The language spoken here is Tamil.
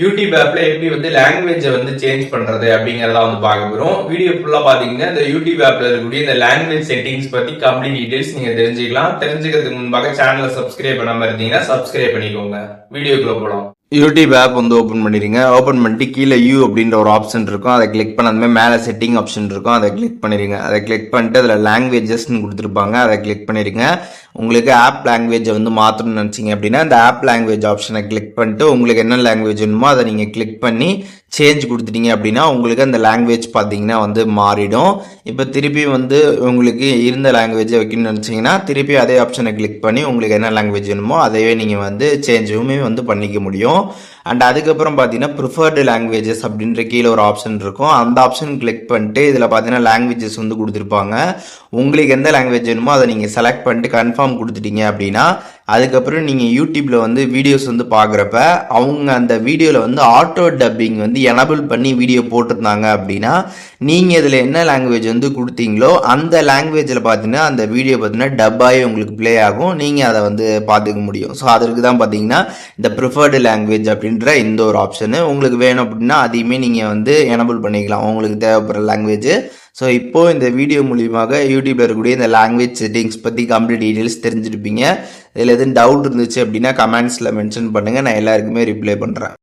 யூடியூப் ஆப்ல எப்படி வந்து லாங்குவேஜை வந்து சேஞ்ச் பண்றது அப்படிங்கறத வந்து பார்க்க போறோம். வீடியோ ஃபுல்லா பாத்தீங்கன்னா இந்த யூடியூப் ஆப்ல இருக்கக்கூடிய இந்த லாங்குவேஜ் செட்டிங்ஸ் பத்தி கம்ப்ளீட் டீடைல்ஸ் நீங்க தெரிஞ்சுக்கலாம். தெரிஞ்சுக்கிறதுக்கு முன்பாக சேனலை சப்ஸ்கிரைப் பண்ணாம இருந்தீங்கன்னா சப்ஸ்கிரைப் பண்ணிக்கோங்க. வீடியோக்குள்ள போலாம். யூடியூப் ஆப் வந்து ஓப்பன் பண்ணிடுங்க. ஓப்பன் பண்ணிட்டு கீழே யூ அப்படின்ற ஒரு ஆப்ஷன் இருக்கும், அதை கிளிக் பண்ணதுமே மேலே செட்டிங் ஆப்ஷன் இருக்கும், அதை கிளிக் பண்ணிடுங்க. அதை கிளிக் பண்ணிட்டு அதில் லாங்குவேஜஸ்ன்னு கொடுத்துருப்பாங்க, அதை கிளிக் பண்ணிடுங்க. உங்களுக்கு ஆப் லாங்குவேஜை வந்து மாற்றணும்னு நினச்சிங்க அப்படின்னா இந்த ஆப் லாங்குவேஜ் ஆப்ஷனை கிளிக் பண்ணிட்டு உங்களுக்கு என்ன லாங்குவேஜ் வேணுமோ அதை நீங்கள் கிளிக் பண்ணி சேஞ்ச் கொடுத்துட்டீங்க அப்படின்னா உங்களுக்கு அந்த லாங்குவேஜ் பார்த்தீங்கன்னா வந்து மாறிடும். இப்போ திருப்பி வந்து உங்களுக்கு இருந்த லாங்குவேஜை வைக்கணும்னு நினச்சிங்கன்னா திருப்பி அதே ஆப்ஷனை கிளிக் பண்ணி உங்களுக்கு என்ன லாங்குவேஜ் வேணுமோ அதையே நீங்கள் வந்து சேஞ்சுமே வந்து பண்ணிக்க முடியும். அண்ட் அதுக்கப்புறம் பார்த்தீங்கன்னா ப்ரிஃபர்டு லாங்குவேஜஸ் அப்படின்ற கீழே ஒரு ஆப்ஷன் இருக்கும், அந்த ஆப்ஷன் கிளிக் பண்ணிட்டு இதில் பார்த்தீங்கன்னா லாங்குவேஜஸ் வந்து கொடுத்துருப்பாங்க. உங்களுக்கு எந்த லாங்குவேஜ் வேணுமோ அதை நீங்கள் செலக்ட் பண்ணிட்டு கன்ஃபார்ம் கொடுத்துட்டீங்க அப்படின்னா அதுக்கப்புறம் நீங்கள் யூடியூப்பில் வந்து வீடியோஸ் வந்து பார்க்குறப்ப அவங்க அந்த வீடியோவில் வந்து ஆட்டோ டப்பிங் வந்து எனபிள் பண்ணி வீடியோ போட்டிருந்தாங்க அப்படின்னா நீங்கள் இதில் என்ன லாங்குவேஜ் வந்து கொடுத்தீங்களோ அந்த லாங்குவேஜில் பார்த்தீங்கன்னா அந்த வீடியோ பார்த்தீங்கன்னா டப்பாகி உங்களுக்கு ப்ளே ஆகும், நீங்கள் அதை வந்து பார்த்துக்க முடியும். ஸோ அதற்கு தான் பார்த்தீங்கன்னா இந்த ப்ரிஃபர்டு லாங்குவேஜ் அப்படின்ற இந்த ஒரு ஆப்ஷனு உங்களுக்கு வேணும் அப்படின்னா அதையுமே நீங்கள் வந்து எனபிள் பண்ணிக்கலாம் உங்களுக்கு தேவைப்படுற லாங்குவேஜ். ஸோ இப்போது இந்த வீடியோ மூலியமாக யூடியூப்ல இருக்கக்கூடிய இந்த லாங்குவேஜ் செட்டிங்ஸ் பற்றி கம்ப்ளீட் டீடைல்ஸ் தெரிஞ்சிருப்பீங்க. இதில் எதுவும் டவுட் இருந்துச்சு அப்படின்னா கமெண்ட்ஸில் மென்ஷன் பண்ணுங்கள், நான் எல்லாருக்குமே ரிப்ளை பண்ணுறேன்.